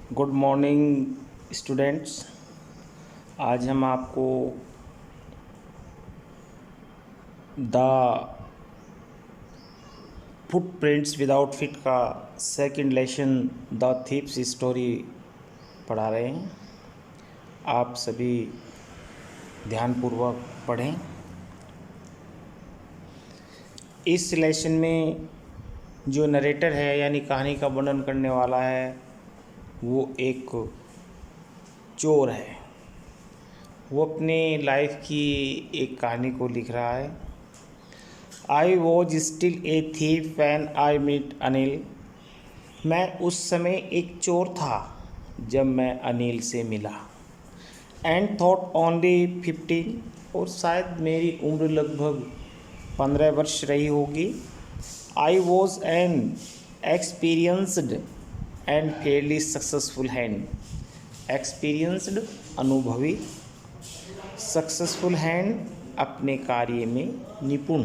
Good morning students. आज हम आपको द फुटप्रिंट्स विदाउट फिट का second lesson the thieves story पढ़ा रहे हैं। आप सभी ध्यानपूर्वक पढ़ें। इस लेसन में जो नरेटर है यानी कहानी का वर्णन करने वाला है वो एक चोर है। वो अपने लाइफ की एक कहानी को लिख रहा है। I was still a thief when I meet Anil. मैं उस समय एक चोर था जब मैं अनिल से मिला। एंड थॉट ओनली 15, और शायद मेरी उम्र लगभग 15 वर्ष रही होगी। I was an experienced and Fairlie successful hand. Experienced अनुभवी, सक्सेसफुल हैंड अपने कार्य में निपुण।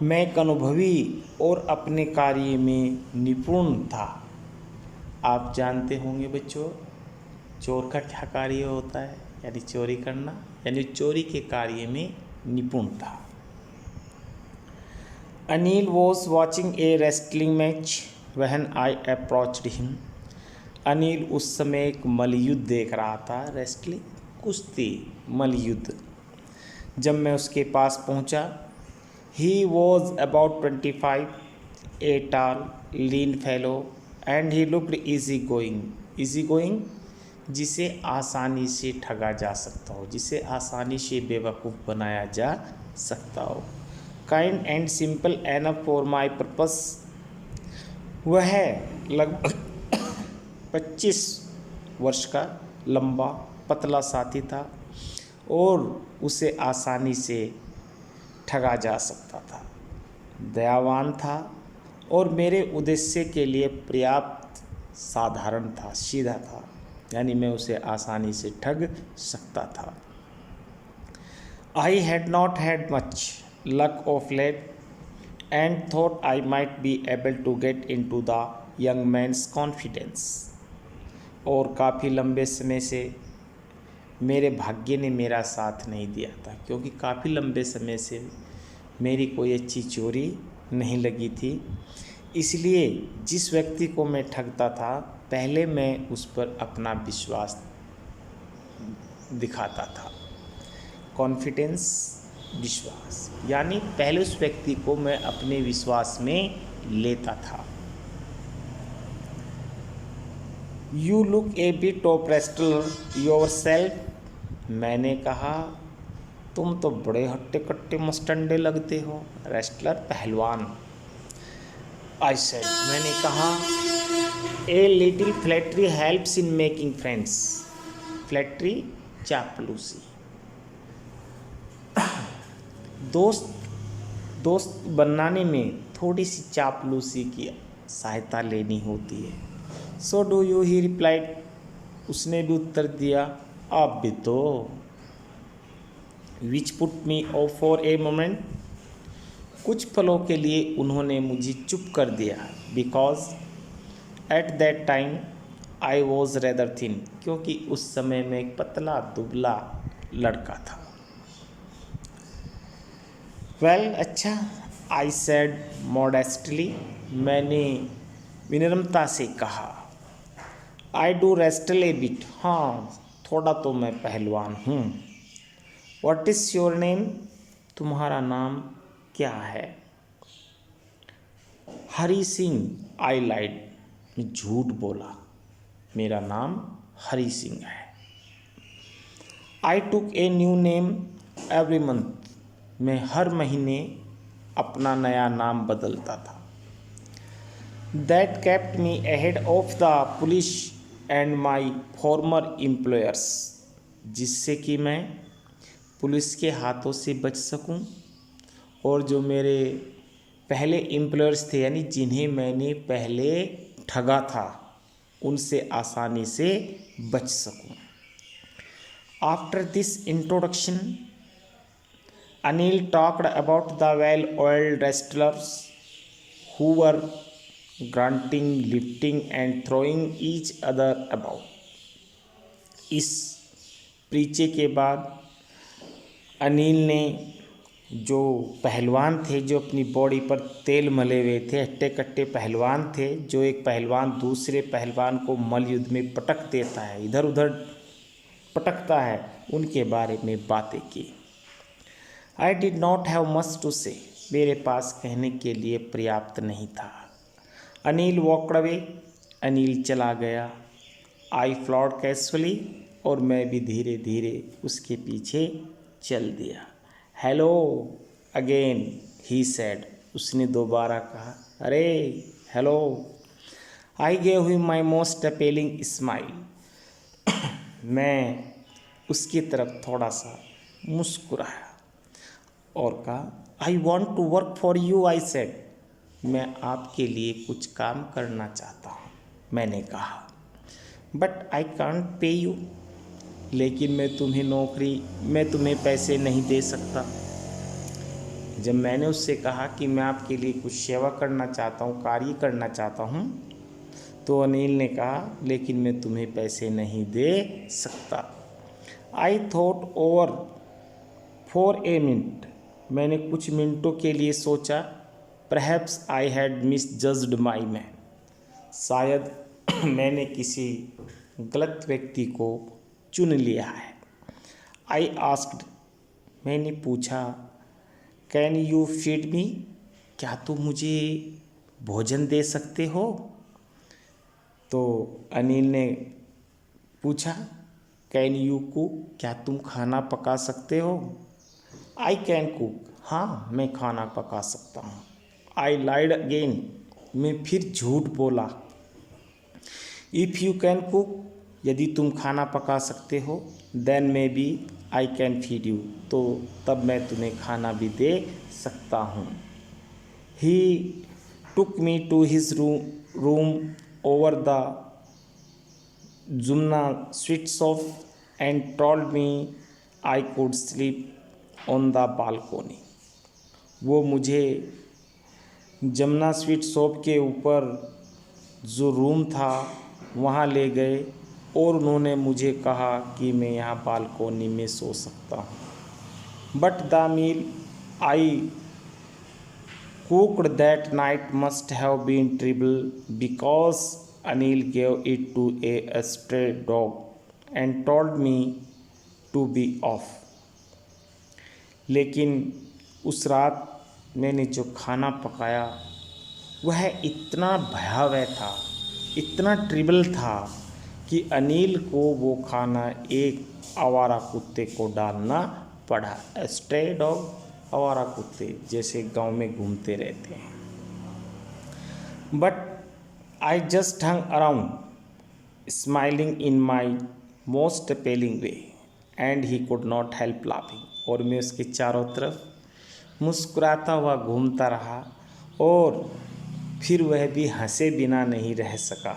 मैं एक अनुभवी और अपने कार्य में निपुण था। आप जानते होंगे बच्चों, चोर का क्या कार्य होता है, यानी चोरी करना, यानी चोरी के कार्य में निपुण था। Anil was watching A wrestling match when I approached him. Anil उस समय एक मल्लयुद्ध देख रहा था। रेस्टलिंग कुश्ती, मल्लयुद्ध। जब मैं उसके पास पहुंचा, he was about 25, a tall lean fellow and he looked easy going. Easy going जिसे आसानी से ठगा जा सकता हो, जिसे आसानी से बेवकूफ़ बनाया जा सकता हो। Kind and simple enough for my purpose. वह लगभग 25 वर्ष का लंबा पतला साथी था और उसे आसानी से ठगा जा सकता था। दयावान था और मेरे उद्देश्य के लिए पर्याप्त साधारण था, सीधा था, यानी मैं उसे आसानी से ठग सकता था। I had not had much luck of late and thought I might be able to get in to the young man's confidence. और काफ़ी लंबे समय से मेरे भाग्य ने मेरा साथ नहीं दिया था, क्योंकि काफ़ी लंबे समय से मेरी कोई अच्छी चोरी नहीं लगी थी। इसलिए जिस व्यक्ति को मैं ठगता था, पहले मैं उस पर अपना विश्वास दिखाता था। कॉन्फिडेंस, विश्वास, यानी पहले उस व्यक्ति को मैं अपने विश्वास में लेता था। You look a bit of wrestler yourself. मैंने कहा, तुम तो बड़े हट्टे कट्टे मस्टंडे लगते हो। रेस्टलर, पहलवान। आई सेड, मैंने कहा, a little flattery helps in making friends. Flattery, चापलूसी। दोस्त बनाने में थोड़ी सी चापलूसी की सहायता लेनी होती है। So do you, he replied. उसने भी उत्तर दिया, आप भी तो। Which put me of for a moment. कुछ पलों के लिए उन्होंने मुझे चुप कर दिया। Because at that time I was rather thin, क्योंकि उस समय मैं एक पतला दुबला लड़का था। वेल, अच्छा, आई सेड मॉडेस्टली। मैंने विनम्रता से कहा। I do wrestle A bit. हाँ, थोड़ा तो मैं पहलवान हूँ। What is your name. तुम्हारा नाम क्या है। हरी सिंह। आई लाइड। मैं झूठ बोला, मेरा नाम हरी सिंह है। I took a new name every month. मैं हर महीने अपना नया नाम बदलता था। That kept me ahead of the police and my former employers. जिससे कि मैं पुलिस के हाथों से बच सकूं और जो मेरे पहले एम्प्लॉयर्स थे, यानी जिन्हें मैंने पहले ठगा था, उनसे आसानी से बच सकूं। After this introduction Anil talked about the well oiled wrestlers who were grunting, lifting and throwing each other about. इस परिचय के बाद अनिल ने, जो पहलवान थे, जो अपनी बॉडी पर तेल मले हुए थे, हट्टे कट्टे पहलवान थे, जो एक पहलवान दूसरे पहलवान को मल्लयुद्ध में पटक देता है, इधर उधर पटकता है, उनके बारे में बातें की। I did not have much to say, मेरे पास कहने के लिए पर्याप्त नहीं था। अनिल वॉकड अवे, अनिल चला गया। आई फ्लॉड कैजुअली, और मैं भी धीरे धीरे उसके पीछे चल दिया। हेलो अगेन ही सेड, उसने दोबारा कहा, अरे hello. I gave him my most appealing smile, मैं उसकी तरफ थोड़ा सा मुस्कुराया और कहा, I want to work for you, I said, मैं आपके लिए कुछ काम करना चाहता हूँ, मैंने कहा। But I can't pay you, लेकिन मैं तुम्हें पैसे नहीं दे सकता। जब मैंने उससे कहा कि मैं आपके लिए कुछ सेवा करना चाहता हूँ, कार्य करना चाहता हूँ, तो अनिल ने कहा, लेकिन मैं तुम्हें पैसे नहीं दे सकता। I thought over for a minute, मैंने कुछ मिनटों के लिए सोचा। Perhaps I had misjudged my man, शायद मैंने किसी गलत व्यक्ति को चुन लिया है। आई आस्क्ड, मैंने पूछा, कैन यू फीड मी, क्या तुम मुझे भोजन दे सकते हो? तो अनिल ने पूछा, कैन यू कुक, क्या तुम खाना पका सकते हो? आई कैन कुक, हाँ मैं खाना पका सकता हूँ। आई लाइड अगेन, मैं फिर झूठ बोला। इफ़ यू कैन कुक, यदि तुम खाना पका सकते हो, then maybe I can feed you, तो तब मैं तुम्हें खाना भी दे सकता हूँ। He took me to his room over the Jumna sweet shop and told me I could sleep on the balcony. वो मुझे जमुना स्वीट शॉप के ऊपर जो रूम था वहाँ ले गए और उन्होंने मुझे कहा कि मैं यहाँ बालकोनी में सो सकता हूँ। But the meal I cooked that night must have been terrible because Anil gave it to a stray dog and told me to be off. लेकिन उस रात मैंने जो खाना पकाया वह इतना भयावह था, इतना ट्रिबल था कि अनिल को वो खाना एक आवारा कुत्ते को डालना पड़ा। स्ट्रे डॉग, आवारा कुत्ते जैसे गांव में घूमते रहते हैं। But I just hung around smiling in my most appealing way and he could not help laughing, और मैं उसके चारों तरफ मुस्कुराता हुआ घूमता रहा और फिर वह भी हंसे बिना नहीं रह सका।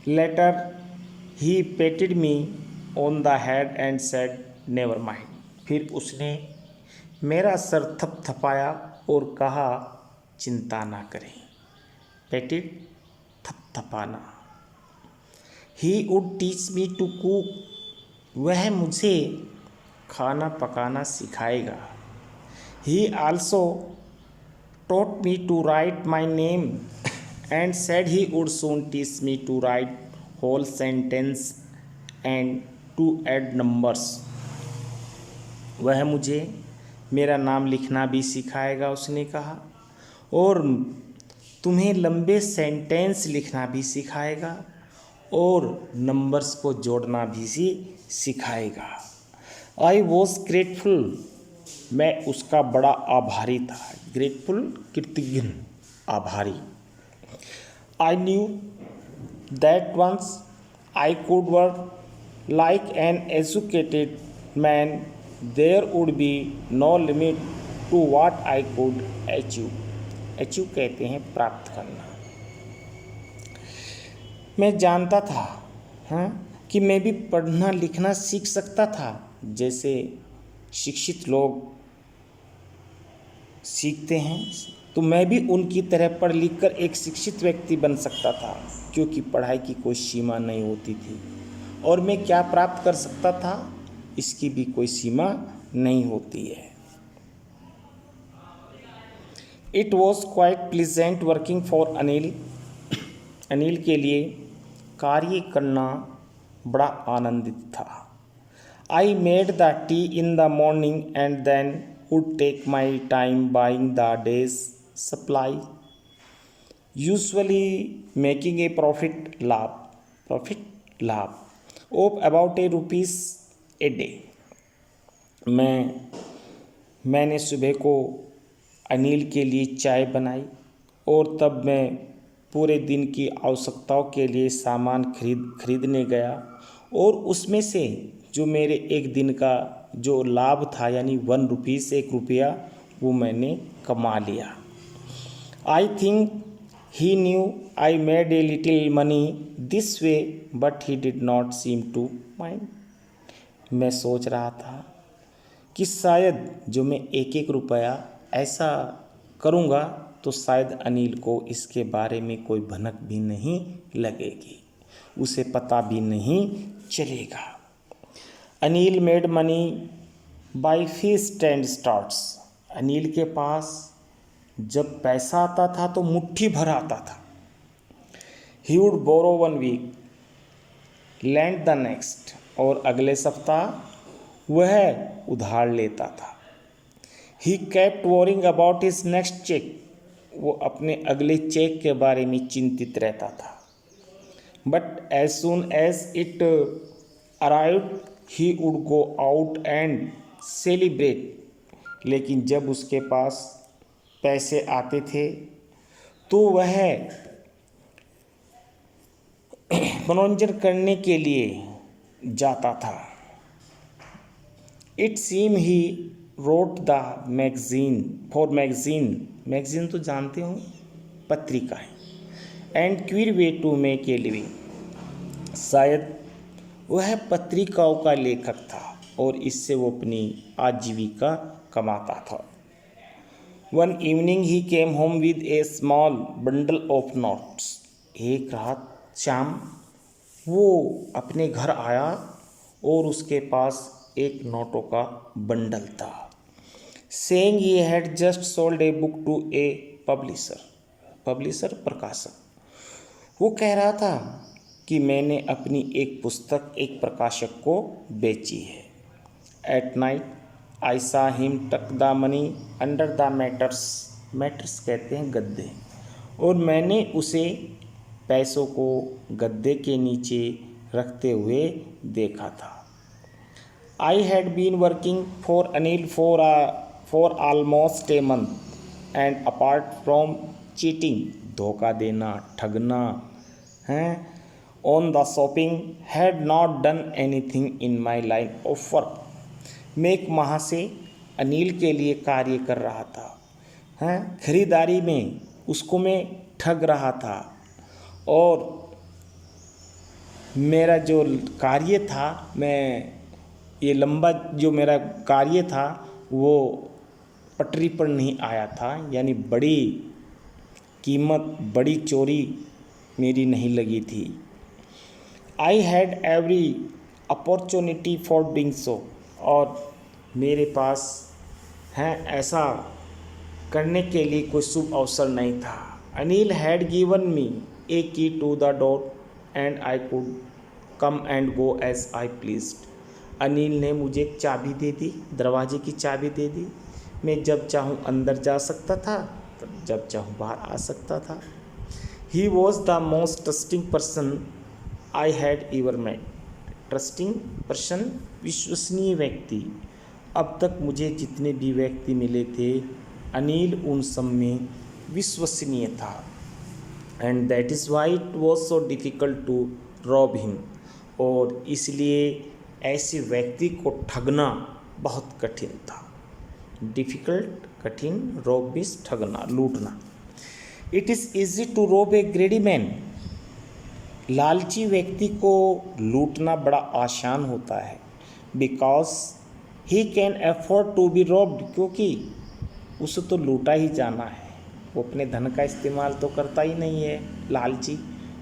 Later he patted me on the head and said never mind, फिर उसने मेरा सर थपथपाया और कहा चिंता ना करें। पेटेड, थपथपाना। He would teach me to cook, वह मुझे खाना पकाना सिखाएगा। He also taught me to write my name and said he would soon teach me to write whole sentence and to add numbers. वह मुझे मेरा नाम लिखना भी सिखाएगा, उसने कहा, और तुम्हें लंबे सेंटेंस लिखना भी सिखाएगा और नंबर्स को जोड़ना भी सिखाएगा। आई वॉज ग्रेटफुल, मैं उसका बड़ा आभारी था। ग्रेटफुल, कृतज्ञ, आभारी। I knew that once I could work like an educated man there would be no limit to what I could achieve. Achieve कहते हैं प्राप्त करना। मैं जानता था कि मैं भी पढ़ना लिखना सीख सकता था, जैसे शिक्षित लोग सीखते हैं, तो मैं भी उनकी तरह पढ़ लिख कर एक शिक्षित व्यक्ति बन सकता था, क्योंकि पढ़ाई की कोई सीमा नहीं होती थी और मैं क्या प्राप्त कर सकता था इसकी भी कोई सीमा नहीं होती है। It was quite pleasant working for Anil. Anil के लिए कार्य करना बड़ा आनंदित था। I made the tea in the morning and then would take my time buying the day's supply, usually making a profit लाभ ऑफ अबाउट ₹1 ए डे। मैंने सुबह को अनिल के लिए चाय बनाई और तब मैं पूरे दिन की आवश्यकताओं के लिए सामान खरीदने गया और उसमें से जो मेरे एक दिन का जो लाभ था यानी ₹1 ₹1 वो मैंने कमा लिया। I think he knew I made a little money this way but he did not seem to mind. मैं सोच रहा था कि शायद जो मैं एक रुपया ऐसा करूँगा तो शायद अनिल को इसके बारे में कोई भनक भी नहीं लगेगी, उसे पता भी नहीं चलेगा। Anil made money by feast and starts. Anil के पास जब पैसा आता था तो मुट्ठी भर आता था। He would borrow 1 week lend the next, और अगले सप्ताह वह उधार लेता था। He kept worrying about his next cheque, वो अपने अगले चेक के बारे में चिंतित रहता था। But as soon as it arrived he would go out and celebrate. लेकिन जब उसके पास पैसे आते थे तो वह मनोरंजन करने के लिए जाता था। It seem he wrote the magazine तो जानते हो, पत्रिकाएं, and queer way to make a living. शायद वह पत्रिकाओं का लेखक था और इससे वो अपनी आजीविका कमाता था। One evening he came home with A small bundle of notes. एक रात शाम वो अपने घर आया और उसके पास एक नोटों का बंडल था। Saying he had just sold a book to a publisher प्रकाशक। वो कह रहा था कि मैंने अपनी एक पुस्तक एक प्रकाशक को बेची है। एट नाइट आई सा हिम टक the money under the matters कहते हैं गद्दे, और मैंने उसे पैसों को गद्दे के नीचे रखते हुए देखा था। I had been working for Anil for almost a month and apart from cheating, धोखा देना, ठगना हैं, on the shopping had not done anything in my line of work. मैं एक माह से अनिल के लिए कार्य कर रहा था, हैं, खरीदारी में उसको मैं ठग रहा था, और मेरा जो कार्य था, मैं ये लंबा जो मेरा कार्य था वो पटरी पर नहीं आया था, यानी बड़ी कीमत, बड़ी चोरी मेरी नहीं लगी थी। I had every opportunity for doing so, और मेरे पास हैं ऐसा करने के लिए कोई शुभ अवसर नहीं था। Anil had given me a key to the door and I could come and go as I pleased. Anil ने मुझे एक चाबी दे दी, दरवाजे की चाबी दे दी। मैं जब चाहूँ अंदर जा सकता था, तब जब चाहूँ बाहर आ सकता था। He was the most trusting person I had ever met. Trusting person, विश्वसनीय व्यक्ति। अब तक मुझे जितने भी व्यक्ति मिले थे, अनिल उन सब में विश्वसनीय था। And that is why it was so difficult to rob him, और इसलिए ऐसे व्यक्ति को ठगना बहुत कठिन था। डिफ़िकल्ट, कठिन, रॉब मीन्स ठगना, लूटना। It is easy to rob a greedy man. लालची व्यक्ति को लूटना बड़ा आसान होता है। Because he can afford to be robbed, क्योंकि उसे तो लूटा ही जाना है। वो अपने धन का इस्तेमाल तो करता ही नहीं है, लालची,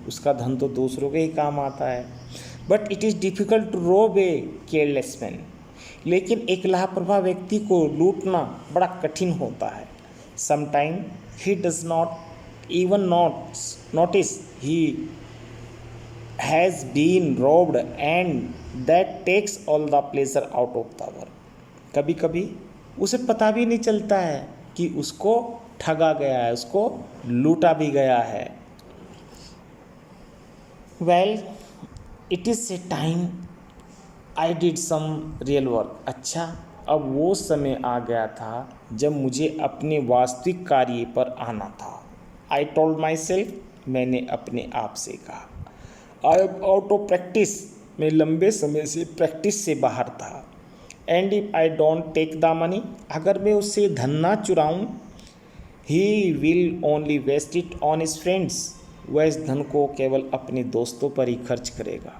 उसका धन तो दूसरों के ही काम आता है। But it is difficult to rob a careless man, लेकिन एक लापरवाह व्यक्ति को लूटना बड़ा कठिन होता है। Sometime he does not even notice he has been robbed and that takes all the pleasure out of the work. कभी कभी उसे पता भी नहीं चलता है कि उसको ठगा गया है, उसको लूटा भी गया है। Well, it is a time I did some real work. अच्छा, अब वो समय आ गया था जब मुझे अपने वास्तविक कार्य पर आना था। आई टोल्ड माई सेल्फ, मैंने अपने आप से कहा। I am out of practice, मैं लंबे समय से प्रैक्टिस से बाहर था। And if I don't take the money, अगर मैं उससे धन ना चुराऊँ, he will only waste it on his friends, वह इस धन को केवल अपने दोस्तों पर ही खर्च करेगा।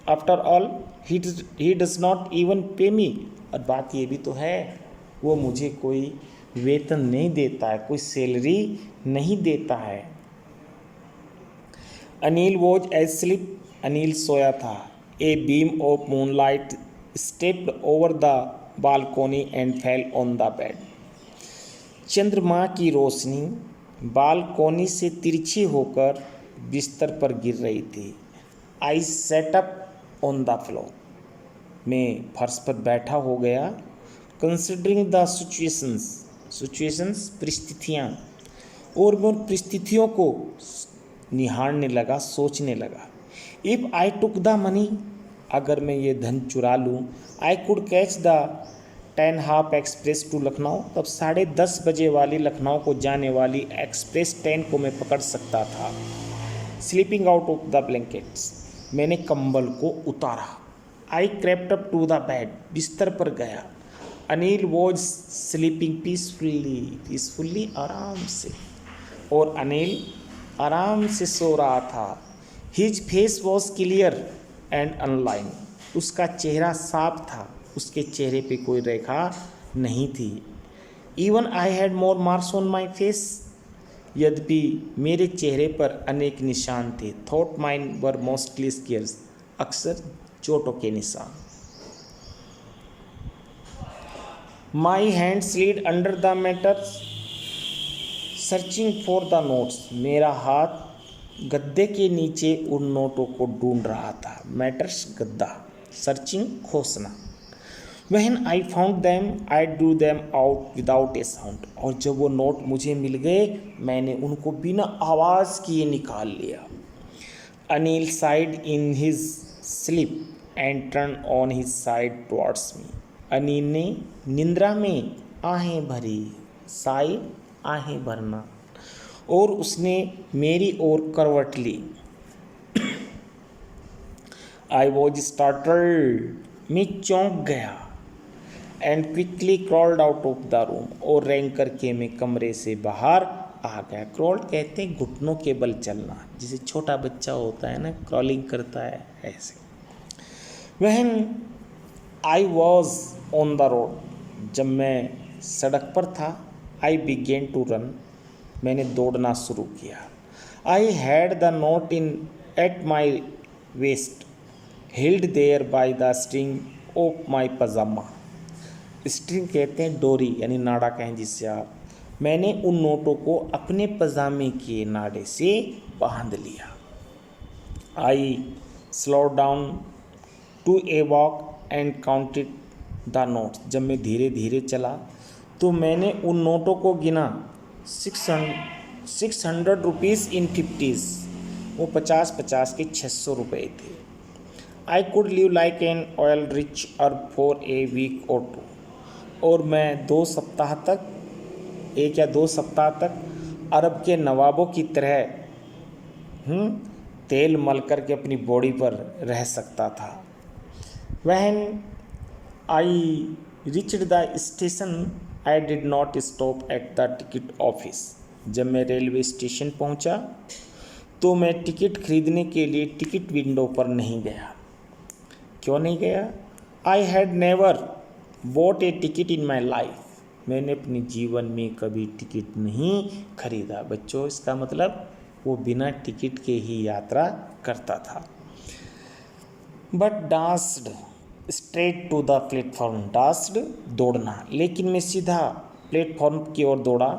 After all he does not even पे मी, और बात ये भी तो है, वो मुझे कोई वेतन नहीं देता है, कोई सैलरी नहीं देता है। अनिल वॉज एस्लीप, अनिल सोया था। A beam of moonlight stepped over the balcony and fell on the bed. चंद्रमा की रोशनी बालकोनी से तिरछी होकर बिस्तर पर गिर रही थी। I sat up on the floor, मैं फर्श पर बैठा हो गया। कंसिडरिंग द सिचुएशंस परिस्थितियाँ, और मैं उन परिस्थितियों को निहारने लगा, सोचने लगा। If I took the money, अगर मैं ये धन चुरा लूँ, I could catch the 10:30 express to Lucknow, तब 10:30 बजे वाली लखनऊ को जाने वाली एक्सप्रेस ट्रेन को मैं पकड़ सकता था। Slipping out of the blankets, मैंने कंबल को उतारा। I crept up to the bed, बिस्तर पर गया। अनिल वॉज स्लीपिंग पीसफुल्ली, आराम से, और अनिल आराम से सो रहा था। His face was clear and online, उसका चेहरा साफ था, उसके चेहरे पे कोई रेखा नहीं थी। Even I had more marks on my face, यद्यपि मेरे चेहरे पर अनेक निशान थे। Though mine were mostly scars, अक्सर चोटों के निशान। My hand slid under the mattress searching for the notes, मेरा हाथ गद्दे के नीचे उन नोटों को ढूंढ रहा था। मैटर्स गद्दा, सर्चिंग खोजना। When I found them, I drew them out without a sound, और जब वो नोट मुझे मिल गए, मैंने उनको बिना आवाज़ किए निकाल लिया। Anil sighed in his sleep and turned on his side towards me. Anil ने निंद्रा में आहें भरी, साई आहें भरना, और उसने मेरी ओर करवट ली। I was startled, मैं चौंक गया। And quickly crawled out of the room, और रैंक करके मैं कमरे से बाहर आ गया। क्रॉल्ड कहते हैं घुटनों के बल चलना, जैसे छोटा बच्चा होता है ना, क्रॉलिंग करता है, ऐसे। When I was on the road, जब मैं सड़क पर था, आई बिगेन टू रन, मैंने दौड़ना शुरू किया। I had the note in at my waist, held there by the string of my pyjama. String कहते हैं डोरी, यानी नाड़ा कहें जिससे आप। मैंने उन नोटों को अपने पजामे के नाड़े से बांध लिया। I slow down to a walk and counted the notes, जब मैं धीरे धीरे चला तो मैंने उन नोटों को गिना। 600 रुपीज़ इन 50s, वो 50 के 600 रुपये थे। I could live like an oil rich अर्ब फॉर ए वीक और टू, और मैं 2 सप्ताह तक, 1 या 2 सप्ताह तक अरब के नवाबों की तरह तेल मल करके अपनी बॉडी पर रह सकता था। When I reached the station I did not stop at the ticket office, जब मैं रेलवे स्टेशन पहुंचा तो मैं टिकट खरीदने के लिए टिकट विंडो पर नहीं गया। क्यों नहीं गया? I had never bought a ticket in my life, मैंने अपने जीवन में कभी टिकट नहीं खरीदा। बच्चों, इसका मतलब वो बिना टिकट के ही यात्रा करता था। But dashed straight to the platform, dashed दौड़ना, लेकिन मैं सीधा प्लेटफॉर्म की ओर दौड़ा।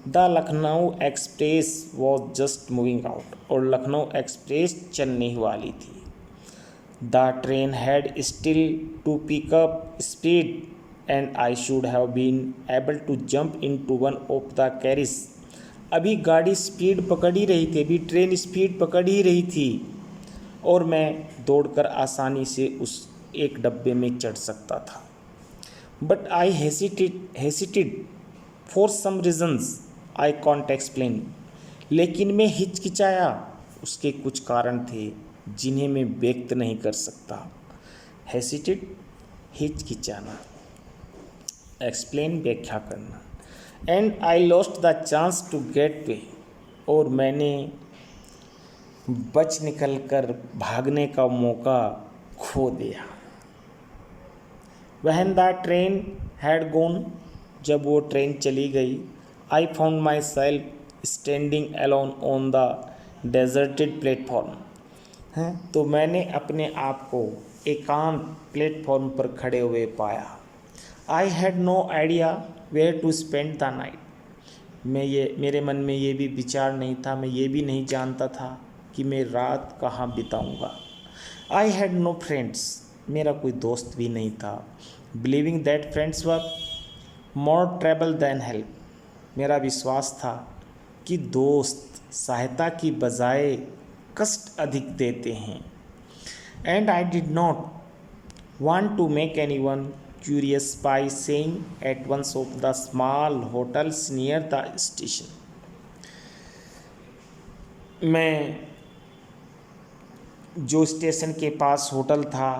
The Lucknow Express was just moving out, और लखनऊ एक्सप्रेस चलने ही वाली थी। The train had still to pick up speed and I should have been able to jump into one of the carriage. अभी गाड़ी स्पीड पकड़ ही रही थी, अभी ट्रेन स्पीड पकड़ ही रही थी, और मैं दौड़कर आसानी से उस एक डब्बे में चढ़ सकता था। But I hesitated for some reasons I can't explain, लेकिन मैं हिचकिचाया, उसके कुछ कारण थे जिन्हें मैं व्यक्त नहीं कर सकता। हेसिटेड हिचकिचाना, एक्सप्लेन व्याख्या करना। And I lost the chance to get away, और मैंने बच निकल कर भागने का मौका खो दिया। When the train had gone, जब वो ट्रेन चली गई, I found my self standing alone on the deserted platform. हैं, तो मैंने अपने आप को एकांत प्लेटफॉर्म पर खड़े हुए पाया। I had no idea where to spend the night. मेरे मन में ये भी विचार नहीं था, मैं ये भी नहीं जानता था कि मैं रात कहाँ बिताऊँगा। आई हैड नो फ्रेंड्स, मेरा कोई दोस्त भी नहीं था। Believing that friends were more trouble than help, मेरा विश्वास था कि दोस्त सहायता की बजाय कष्ट अधिक देते हैं। And I did not want to make anyone curious by saying at one of the small hotels near the station. मैं जो स्टेशन के पास होटल था,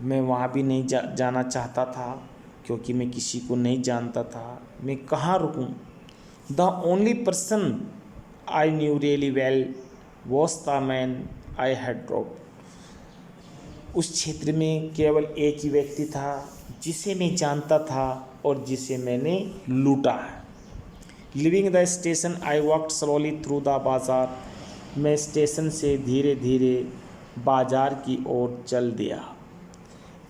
मैं वहाँ भी नहीं जाना चाहता था, क्योंकि मैं किसी को नहीं जानता था। मैं कहाँ रुकूं? The only person I knew really well was the man I had robbed. उस क्षेत्र में केवल एक ही व्यक्ति था जिसे मैं जानता था और जिसे मैंने लूटा है। Living the station I walked slowly through the बाज़ार, मैं स्टेशन से धीरे धीरे बाजार की ओर चल दिया।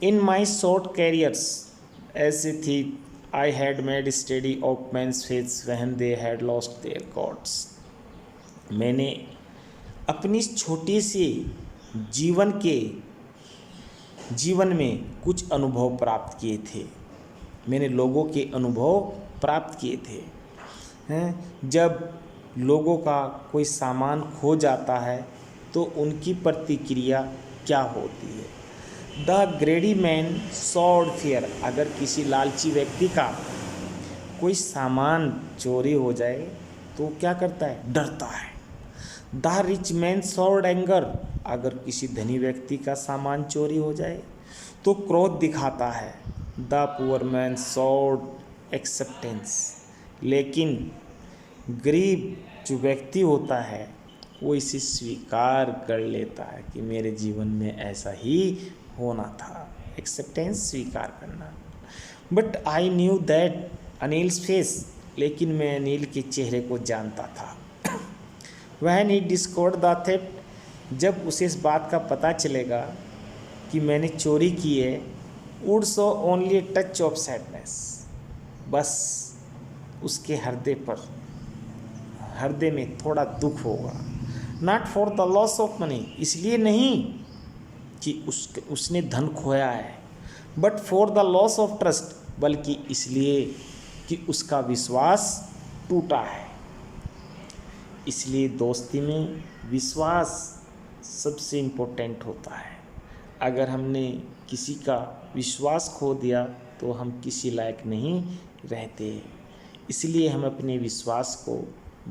In my short careers as a thief I had made study of men's face when they had lost their goods. मैंने अपनी छोटी सी जीवन में कुछ अनुभव प्राप्त किए थे। मैंने लोगों के अनुभव प्राप्त किए थे। जब लोगों का कोई सामान खो जाता है तो उनकी प्रतिक्रिया क्या होती है। द ग्रेडी मैन सॉड फियर, अगर किसी लालची व्यक्ति का कोई सामान चोरी हो जाए तो क्या करता है? डरता है। The rich man sawed anger, अगर किसी धनी व्यक्ति का सामान चोरी हो जाए तो क्रोध दिखाता है। The poor man sawed acceptance, लेकिन गरीब जो व्यक्ति होता है वो इसे स्वीकार कर लेता है कि मेरे जीवन में ऐसा ही होना था। एक्सेप्टेंस, स्वीकार करना। But I knew that Anil's face, लेकिन मैं अनिल के चेहरे को जानता था। When he discovered the theft, जब उसे इस बात का पता चलेगा कि मैंने चोरी की है, would show only a touch of sadness, बस उसके हृदय में थोड़ा दुख होगा। Not for the loss of money, इसलिए नहीं कि उसने धन खोया है, but for the loss of trust, बल्कि इसलिए कि उसका विश्वास टूटा है। इसलिए दोस्ती में विश्वास सबसे इम्पोर्टेंट होता है। अगर हमने किसी का विश्वास खो दिया तो हम किसी लायक नहीं रहते। इसलिए हम अपने विश्वास को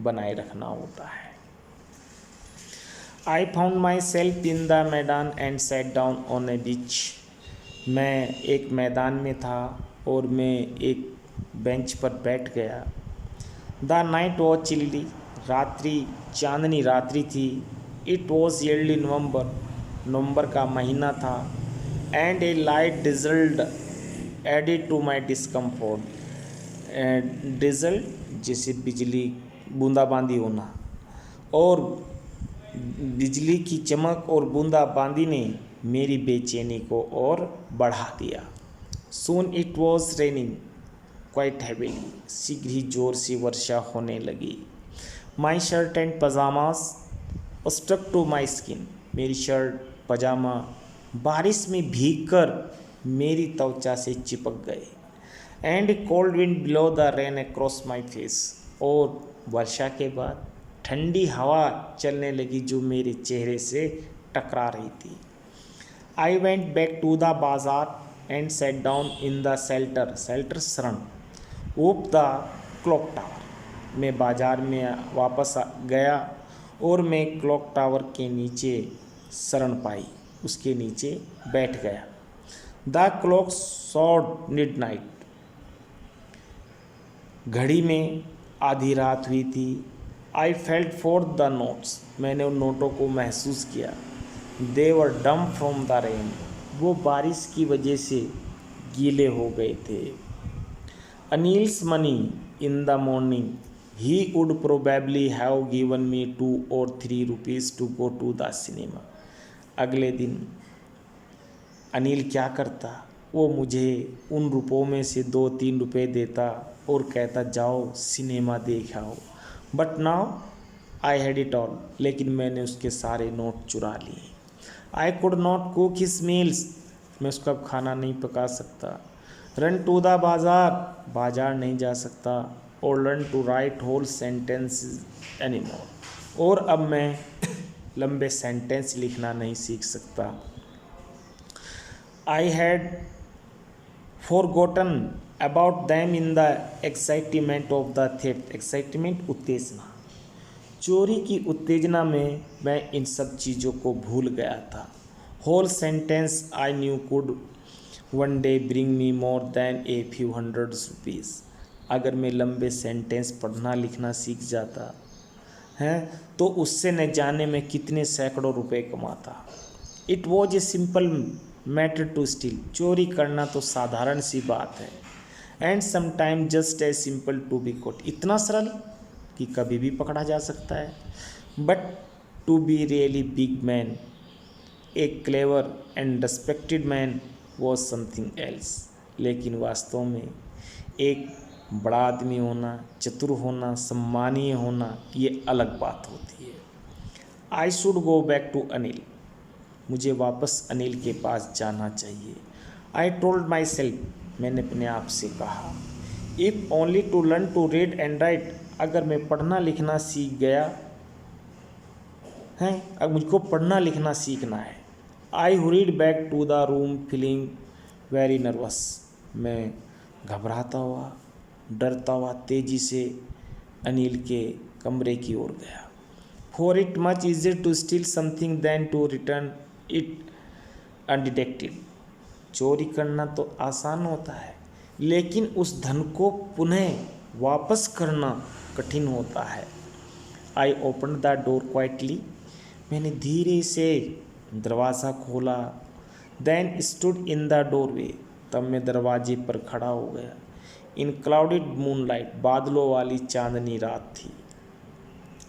बनाए रखना होता है। I found my self in the मैदान एंड सैट डाउन ऑन ए बीच, मैं एक मैदान में था और मैं एक बेंच पर बैठ गया। द नाइट वॉज चिल्ली, रात्रि चांदनी रात्रि थी। इट वॉज ईयरली नवंबर का महीना था। And a light drizzle added to my discomfort, drizzle जैसे बिजली बूंदाबांदी होना, और बिजली की चमक और बूंदाबांदी ने मेरी बेचैनी को और बढ़ा दिया। Soon it was raining quite heavily, शीघ्र ही जोर से वर्षा होने लगी। My shirt and pyjamas stuck to my skin, मेरी शर्ट पजामा बारिश में भीगकर मेरी त्वचा से चिपक गए। And cold wind blow the rain across my face, और वर्षा के बाद ठंडी हवा चलने लगी जो मेरे चेहरे से टकरा रही थी। I went back to the bazaar and sat down in the shelter शरण ऑफ द क्लॉक टावर, मैं बाजार में वापस गया और मैं क्लॉक टावर के नीचे शरण पाई, उसके नीचे बैठ गया। द क्लॉक सॉड मिडनाइट, घड़ी में आधी रात हुई थी। I felt for the notes, मैंने उन नोटों को महसूस किया। दे वर डम फ्रॉम द रेन, वो बारिश की वजह से गीले हो गए थे। Anil's money in the morning, he would probably have given me 2 or 3 rupees to go to the cinema. अगले दिन अनिल क्या करता, वो मुझे उन रुपयों में से 2-3 रुपये देता और कहता जाओ सिनेमा देख आओ। But now I had it all, लेकिन मैंने उसके सारे नोट चुरा लिए। I could not cook his meals, मैं उसका खाना नहीं पका सकता। रन टू द बाजार नहीं जा सकता। और learn to write whole sentence anymore, और अब मैं लंबे सेंटेंस लिखना नहीं सीख सकता। I had forgotten about them in the excitement of the theft, excitement उत्तेजना, चोरी की उत्तेजना में मैं इन सब चीज़ों को भूल गया था। Whole sentence I knew could one day bring me more than a few hundred rupees, अगर मैं लंबे सेंटेंस पढ़ना लिखना सीख जाता है तो उससे न जाने में कितने सैकड़ों रुपए कमाता। It was a simple matter to steal, चोरी करना तो साधारण सी बात है। And sometime just as simple to be caught, इतना सरल कि कभी भी पकड़ा जा सकता है। But to be really big man, a clever and respected man was something else, लेकिन वास्तव में एक बड़ा आदमी होना, चतुर होना, सम्मानीय होना, ये अलग बात होती है। I should go back to Anil, मुझे वापस अनिल के पास जाना चाहिए। आई टोल्ड माई सेल्फ, मैंने अपने आप से कहा। If only to learn to read and write, अगर मैं पढ़ना लिखना सीख गया है, अब मुझको पढ़ना लिखना सीखना है। I hurried back to the room feeling very nervous, मैं घबराता हुआ, डरता हुआ तेज़ी से अनिल के कमरे की ओर गया। For it much easier to steal something than to return it undetected, चोरी करना तो आसान होता है, लेकिन उस धन को पुनः वापस करना कठिन होता है। I open the door quietly, मैंने धीरे से दरवाज़ा खोला। Then stood in the doorway, तब मैं दरवाजे पर खड़ा हो गया। इन क्लाउडेड मूनलाइट, बादलों वाली चांदनी रात थी।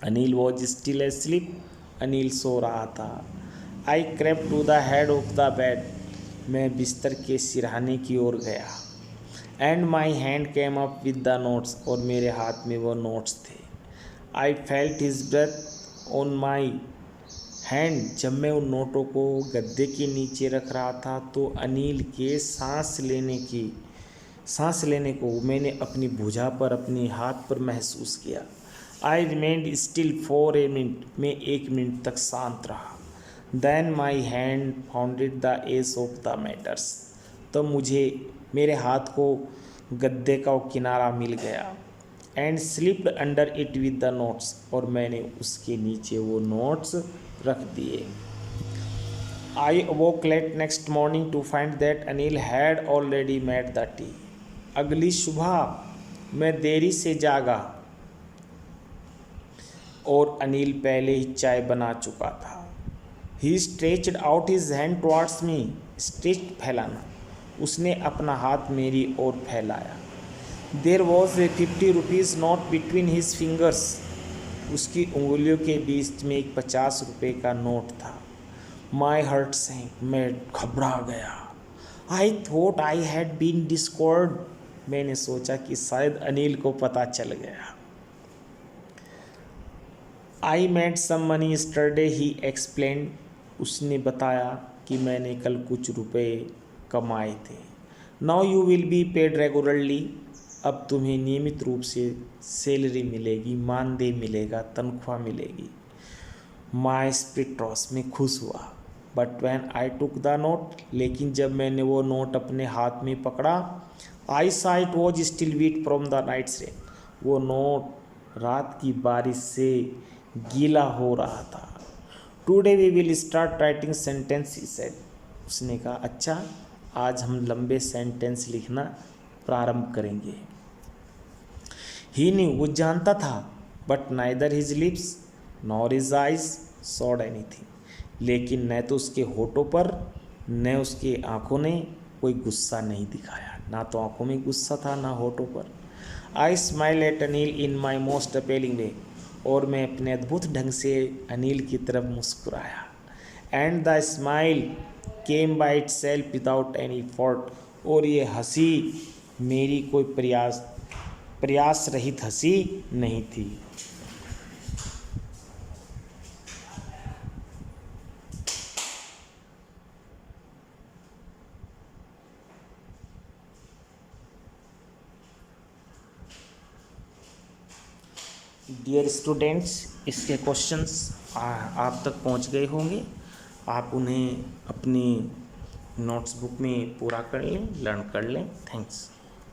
Anil was still asleep, Anil सो रहा था। I crept to the head of the bed, मैं बिस्तर के सिरहाने की ओर गया। And my hand came up with the notes, और मेरे हाथ में वो नोट्स थे। I felt his breath on my hand, जब मैं उन नोटों को गद्दे के नीचे रख रहा था तो अनिल के सांस लेने को मैंने अपनी भुजा पर, अपने हाथ पर महसूस किया। I remained still for a minute, मैं 1 मिनट तक शांत रहा। Then my hand founded the edge of the mattress, तो मेरे हाथ को गद्दे का किनारा मिल गया। And slipped under it with the notes, और मैंने उसके नीचे वो नोट्स रख दिए। I awoke late next morning to find that Anil had already made the tea, अगली सुबह मैं देरी से जागा और अनिल पहले ही चाय बना चुका था। He stretched out his hand towards me, stretched फैलाना, उसने अपना हाथ मेरी ओर फैलाया। There was a 50 rupees note between his fingers. उसकी उंगलियों के बीच में एक 50 रुपये का नोट था। माई हार्ट सैंक, मैं घबरा गया। I thought I had been discovered, मैंने सोचा कि शायद अनिल को पता चल गया। I made some money yesterday, he explained, उसने बताया कि मैंने कल कुछ रुपए कमाए थे। Now you will be paid regularly, अब तुम्हें नियमित रूप से सैलरी मिलेगी, मानदेय मिलेगा, तनख्वाह मिलेगी। माई स्पिरिट रॉस, में खुश हुआ। But when I took the note, लेकिन जब मैंने वो नोट अपने हाथ में पकड़ा, I saw it was still wet from the night's rain, वो नोट रात की बारिश से गीला हो रहा था। Today we will start writing sentence, he said, उसने कहा अच्छा आज हम लंबे सेंटेंस लिखना प्रारंभ करेंगे। ही न्यू, वो जानता था, but neither his lips nor his eyes sawed anything, लेकिन न तो उसके होठों पर न उसके आंखों ने कोई गुस्सा नहीं दिखाया, ना तो आंखों में गुस्सा था ना होठों पर। I smile at Anil in my most appealing way, और मैं अपने अद्भुत ढंग से अनिल की तरफ मुस्कुराया। And the smile came by itself without any effort, और ये हंसी मेरी कोई प्रयास रहित हंसी नहीं थी। डियर स्टूडेंट्स, इसके क्वेश्चंस आप तक पहुंच गए होंगे। आप उन्हें अपनी नोट्स बुक में पूरा कर लें, लर्न कर लें। थैंक्स।